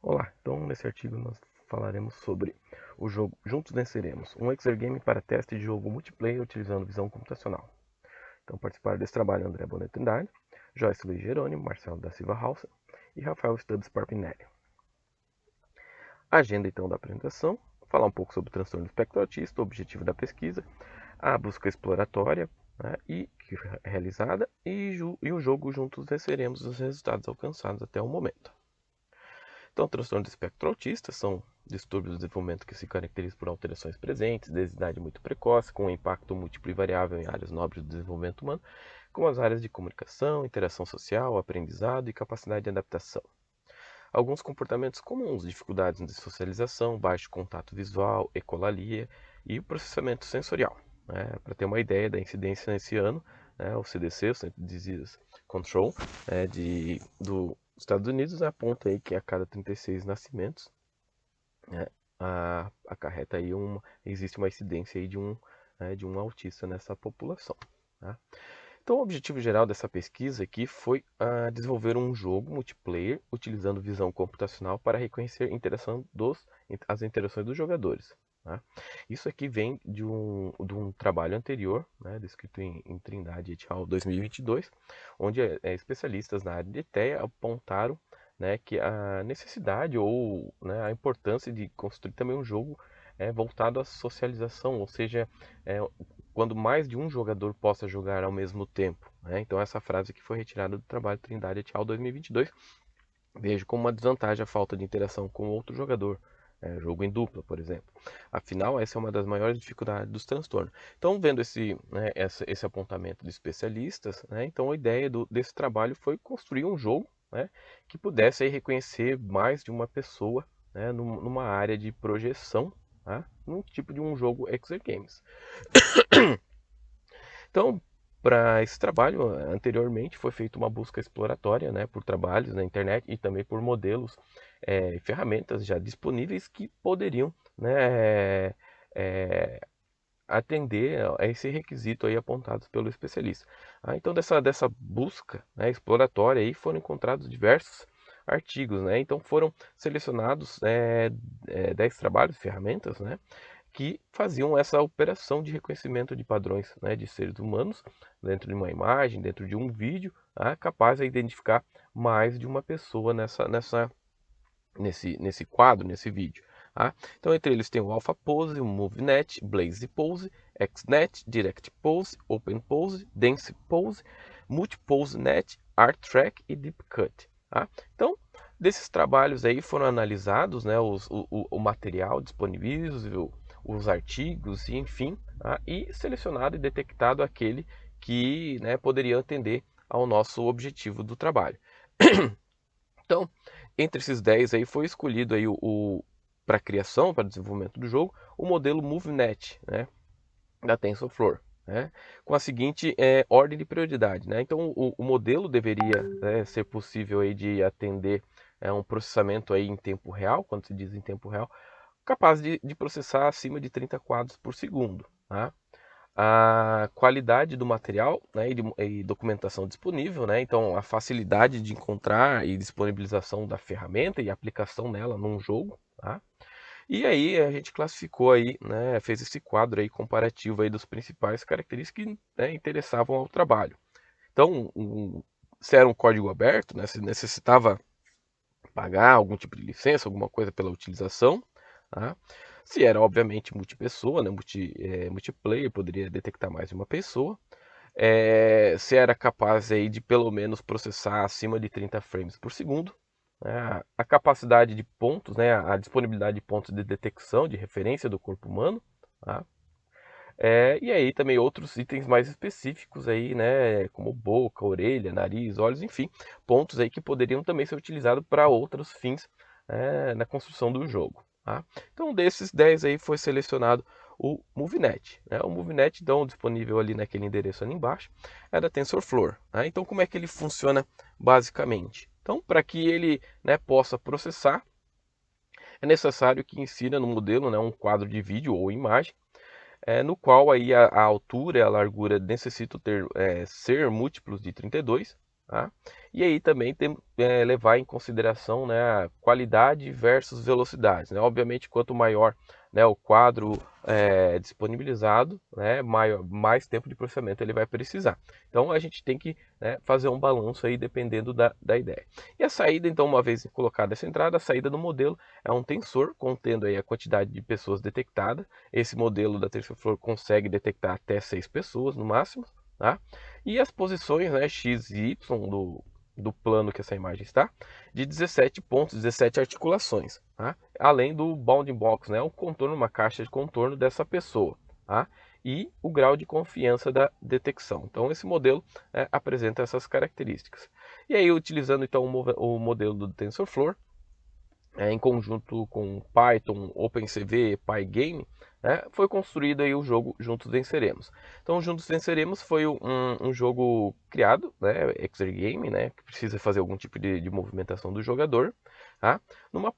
Olá, então nesse artigo nós falaremos sobre o jogo Juntos Venceremos, um exergame para teste de jogo multiplayer utilizando visão computacional. Então participaram desse trabalho André Bonet Trindade, Joyce Luiz Jerônimo, Marcelo da Silva Halsa e Rafael Stubbs Parpinelli. A agenda então da apresentação, falar um pouco sobre o transtorno do espectro autista, o objetivo da pesquisa, a busca exploratória, né, realizada e o jogo Juntos Venceremos, os resultados alcançados até o momento. Então, transtorno do espectro autista são distúrbios do desenvolvimento que se caracterizam por alterações presentes, desde idade muito precoce, com um impacto múltiplo e variável em áreas nobres do desenvolvimento humano, como as áreas de comunicação, interação social, aprendizado e capacidade de adaptação. Alguns comportamentos comuns, dificuldades de socialização, baixo contato visual, ecolalia e o processamento sensorial. Para ter uma ideia da incidência nesse ano, o CDC, o Centro de Disease Control, dos Estados Unidos, aponta aí que a cada 36 nascimentos acarreta aí existe uma incidência aí de um autista nessa população. Tá? Então, o objetivo geral dessa pesquisa aqui foi desenvolver um jogo multiplayer utilizando visão computacional para reconhecer as interações dos jogadores. Tá? Isso aqui vem de um trabalho anterior, descrito em Trindade et al. 2022, onde especialistas na área de TEA apontaram que a necessidade ou a importância de construir também um jogo voltado à socialização, ou seja, quando mais de um jogador possa jogar ao mesmo tempo. Então essa frase aqui foi retirada do trabalho Trindade et al. 2022. Vejo como uma desvantagem a falta de interação com outro jogador. Jogo em dupla, por exemplo. Afinal, essa é uma das maiores dificuldades dos transtornos. Então, vendo esse apontamento de especialistas, então a ideia desse trabalho foi construir um jogo que pudesse aí, reconhecer mais de uma pessoa numa área de projeção, num tipo de um jogo Exergames. Então, para esse trabalho, anteriormente foi feita uma busca exploratória por trabalhos na internet e também por modelos e ferramentas já disponíveis que poderiam é, atender a esse requisito aí apontados pelo especialista. Então, dessa busca exploratória aí foram encontrados diversos artigos. Então, foram selecionados 10 trabalhos, ferramentas, que faziam essa operação de reconhecimento de padrões de seres humanos dentro de uma imagem, dentro de um vídeo, capaz de identificar mais de uma pessoa nesse quadro, nesse vídeo. Então, entre eles tem o AlphaPose, o MoveNet, BlazePose, XNet, DirectPose, OpenPose, DensePose, MultiPoseNet, ArtTrack e DeepCut. Então, desses trabalhos aí foram analisados o material disponível, os artigos, e, enfim, e selecionado e detectado aquele que poderia atender ao nosso objetivo do trabalho. Então, entre esses 10 aí foi escolhido aí para criação, para desenvolvimento do jogo, o modelo MoveNet, da TensorFlow, com a seguinte ordem de prioridade. Então, o modelo deveria ser possível aí de atender um processamento aí em tempo real, quando se diz em tempo real, capaz de processar acima de 30 quadros por segundo. A qualidade do material e documentação disponível, então a facilidade de encontrar e disponibilização da ferramenta e aplicação nela num jogo. E aí a gente classificou aí, fez esse quadro aí comparativo aí dos principais características que interessavam ao trabalho. Então, se era um código aberto, se necessitava pagar algum tipo de licença, alguma coisa pela utilização. Se era, obviamente, multipessoa, multiplayer, poderia detectar mais de uma pessoa. Se era capaz aí de pelo menos processar acima de 30 frames por segundo. A capacidade de pontos, a disponibilidade de pontos de detecção, de referência do corpo humano. E aí também outros itens mais específicos aí, como boca, orelha, nariz, olhos, enfim, pontos aí que poderiam também ser utilizados para outros fins na construção do jogo. Então desses 10 aí foi selecionado o MoveNet. O MoveNet, então, disponível ali naquele endereço ali embaixo, é da TensorFlow. Então como é que ele funciona basicamente? Então para que ele possa processar, é necessário que insira no modelo um quadro de vídeo ou imagem, no qual aí a altura e a largura necessitam ser múltiplos de 32, Tá? E aí também tem levar em consideração, né, a qualidade versus velocidade, né? Obviamente, quanto maior, né, o quadro disponibilizado, né, mais tempo de processamento ele vai precisar. Então a gente tem que, né, fazer um balanço aí dependendo da ideia. E a saída, então, uma vez colocada essa entrada, a saída do modelo é um tensor contendo aí a quantidade de pessoas detectada. Esse modelo da TensorFlow consegue detectar até 6 pessoas no máximo. Tá? E as posições, né, X e Y do plano que essa imagem está, de 17 pontos, 17 articulações, tá? Além do bounding box, né, o contorno, uma caixa de contorno dessa pessoa, tá? E o grau de confiança da detecção. Então esse modelo apresenta essas características. E aí utilizando então o modelo do TensorFlow, em conjunto com Python, OpenCV, Pygame, né, foi construído aí o jogo Juntos Venceremos. Então, Juntos Venceremos foi um jogo criado, né, Exergame, né, que precisa fazer algum tipo de movimentação do jogador, tá? Numa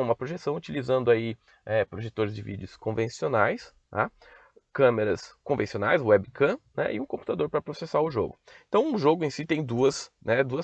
uma projeção utilizando aí projetores de vídeos convencionais, tá? Câmeras convencionais, webcam, né, e um computador para processar o jogo. Então, o jogo em si tem duas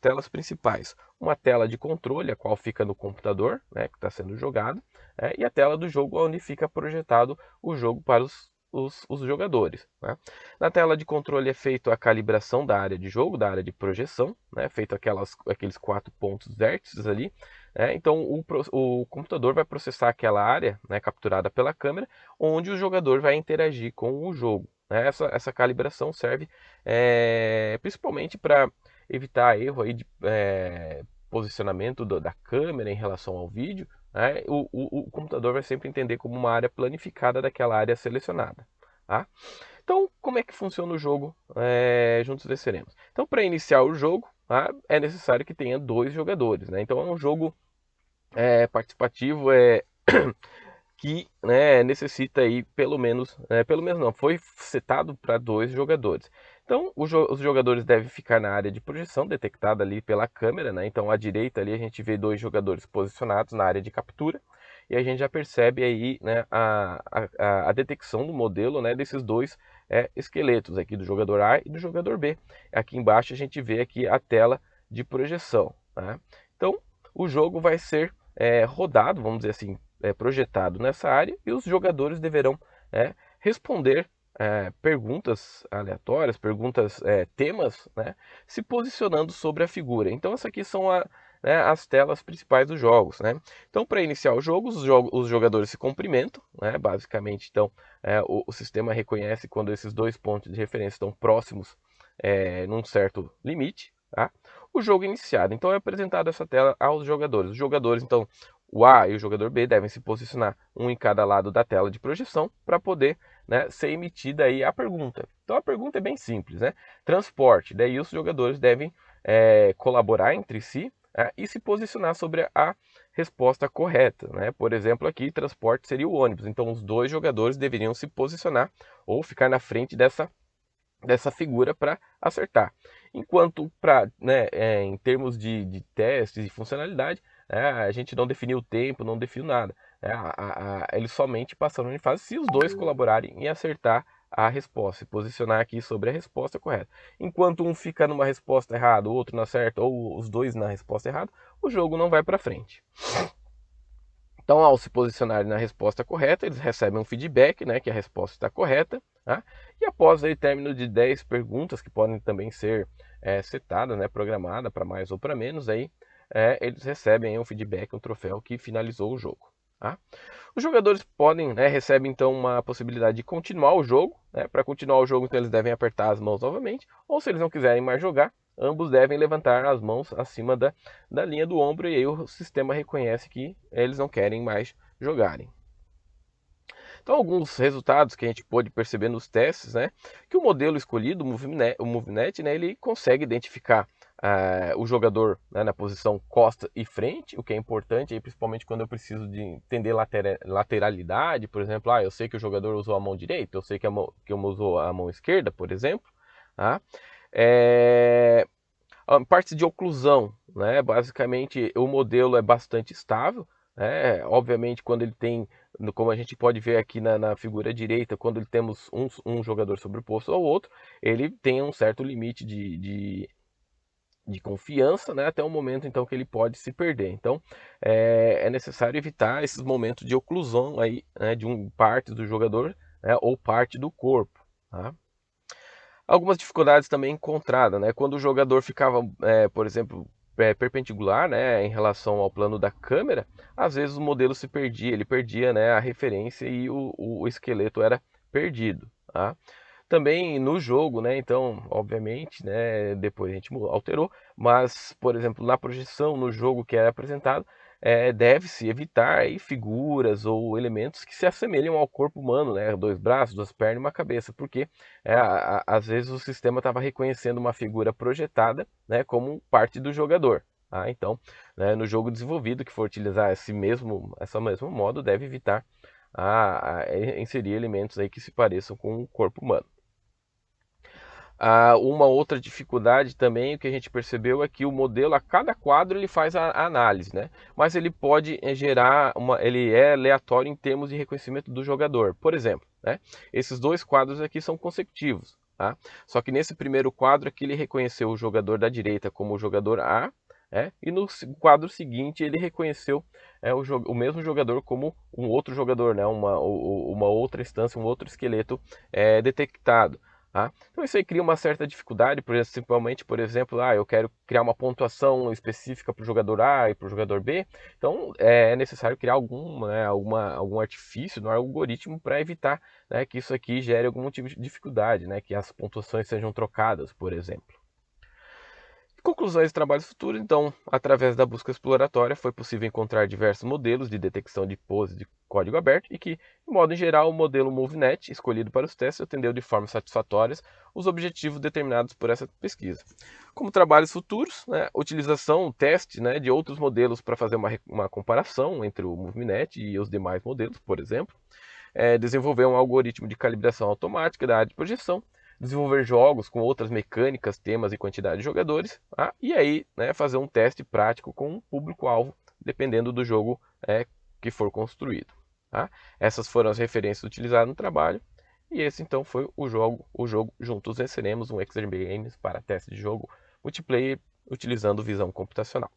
telas principais. Uma tela de controle, a qual fica no computador, né, que está sendo jogado, e a tela do jogo, onde fica projetado o jogo para os jogadores. Né? Na tela de controle é feita a calibração da área de jogo, da área de projeção, né, feito aqueles 4 pontos vértices ali. Então, o computador vai processar aquela área, né, capturada pela câmera, onde o jogador vai interagir com o jogo. Né? Essa calibração serve principalmente para evitar erro aí de posicionamento da câmera em relação ao vídeo. Né? O computador vai sempre entender como uma área planificada daquela área selecionada. Tá? Então, como é que funciona o jogo Juntos Venceremos? Então, para iniciar o jogo, tá? É necessário que tenha 2 jogadores. Né? Então, é um jogo participativo, que, né, necessita aí pelo menos não, foi setado para 2 jogadores. Então, os jogadores devem ficar na área de projeção, detectada ali pela câmera, né? Então, à direita ali a gente vê 2 jogadores posicionados na área de captura, e a gente já percebe aí, né, a detecção do modelo, né, desses 2 esqueletos aqui, do jogador A e do jogador B. Aqui embaixo a gente vê aqui a tela de projeção. Tá? Então, o jogo vai ser rodado, vamos dizer assim, projetado nessa área, e os jogadores deverão responder perguntas aleatórias, temas, né, se posicionando sobre a figura. Então, essas aqui são as telas principais dos jogos. Né? Então, para iniciar o jogo, os jogadores se cumprimentam, né? Basicamente, então, o sistema reconhece quando esses 2 pontos de referência estão próximos num certo limite. Tá? O jogo iniciado. Então, é apresentada essa tela aos jogadores. Os jogadores, então, o A e o jogador B devem se posicionar um em cada lado da tela de projeção para poder, né, ser emitida aí a pergunta. Então a pergunta é bem simples, né? Transporte. Daí os jogadores devem colaborar entre si e se posicionar sobre a resposta correta. Né? Por exemplo, aqui transporte seria o ônibus. Então os 2 jogadores deveriam se posicionar ou ficar na frente dessa figura para acertar. Enquanto em termos de testes e funcionalidade, a gente não definiu o tempo, não definiu nada. Eles somente passaram em fase se os 2 colaborarem e acertar a resposta, se posicionar aqui sobre a resposta correta. Enquanto um fica numa resposta errada, o outro não acerta, ou os 2 na resposta errada, o jogo não vai para frente. Então, ao se posicionarem na resposta correta, eles recebem um feedback, né, que a resposta está correta. Tá? E após o término de 10 perguntas, que podem também ser setadas, né, programadas para mais ou para menos, aí, eles recebem um feedback, um troféu que finalizou o jogo. Tá? Os jogadores podem, recebem então uma possibilidade de continuar o jogo. Né? Para continuar o jogo, então, eles devem apertar as mãos novamente, ou se eles não quiserem mais jogar, ambos devem levantar as mãos acima da linha do ombro, e aí o sistema reconhece que eles não querem mais jogarem. Então, alguns resultados que a gente pôde perceber nos testes, né, que o modelo escolhido, o MoveNet, né, ele consegue identificar o jogador, né, na posição costa e frente, o que é importante, aí, principalmente quando eu preciso de entender lateralidade, por exemplo, eu sei que o jogador usou a mão direita, eu sei que eu usou a mão esquerda, por exemplo. Tá? Partes de oclusão, né? Basicamente o modelo é bastante estável, né? Obviamente quando ele tem, como a gente pode ver aqui na figura direita, quando ele temos um jogador sobreposto ao outro, ele tem um certo limite de confiança, né, até o momento então que ele pode se perder. Então é necessário evitar esses momentos de oclusão aí, né, de parte do jogador, né, ou parte do corpo. Tá? Algumas dificuldades também encontradas, né, quando o jogador ficava, por exemplo, perpendicular, né, em relação ao plano da câmera, às vezes o modelo se perdia, ele perdia, né, a referência e o esqueleto era perdido. Tá? Também no jogo, né? Então, obviamente, né? Depois a gente alterou, mas, por exemplo, na projeção, no jogo que é apresentado, deve-se evitar aí figuras ou elementos que se assemelham ao corpo humano, né? Dois braços, duas pernas e uma cabeça, porque às vezes o sistema estava reconhecendo uma figura projetada, né? Como parte do jogador. Tá? Então, né, no jogo desenvolvido que for utilizar esse mesmo modo, deve evitar inserir elementos aí que se pareçam com o corpo humano. Uma outra dificuldade também, o que a gente percebeu é que o modelo, a cada quadro ele faz a análise, né? Mas ele pode gerar ele é aleatório em termos de reconhecimento do jogador. Por exemplo, né? Esses dois quadros aqui são consecutivos, tá? Só que nesse primeiro quadro aqui ele reconheceu o jogador da direita como o jogador A, e no quadro seguinte ele reconheceu o mesmo jogador como um outro jogador, né? Uma outra instância, um outro esqueleto detectado. Tá? Então isso aí cria uma certa dificuldade, principalmente, por exemplo, eu quero criar uma pontuação específica para o jogador A e para o jogador B, então é necessário criar algum artifício no algoritmo para evitar, né, que isso aqui gere algum tipo de dificuldade, né, que as pontuações sejam trocadas, por exemplo. Conclusões de trabalhos futuros, então, através da busca exploratória, foi possível encontrar diversos modelos de detecção de pose de código aberto e que, de modo em geral, o modelo MoveNet escolhido para os testes atendeu de forma satisfatória os objetivos determinados por essa pesquisa. Como trabalhos futuros, né, utilização, teste, né, de outros modelos para fazer uma comparação entre o MoveNet e os demais modelos, por exemplo, desenvolver um algoritmo de calibração automática da área de projeção, desenvolver jogos com outras mecânicas, temas e quantidade de jogadores, e aí, né, fazer um teste prático com um público-alvo, dependendo do jogo que for construído. Tá? Essas foram as referências utilizadas no trabalho, e esse então foi o jogo. Juntos venceremos um Extreme Games para teste de jogo multiplayer utilizando visão computacional.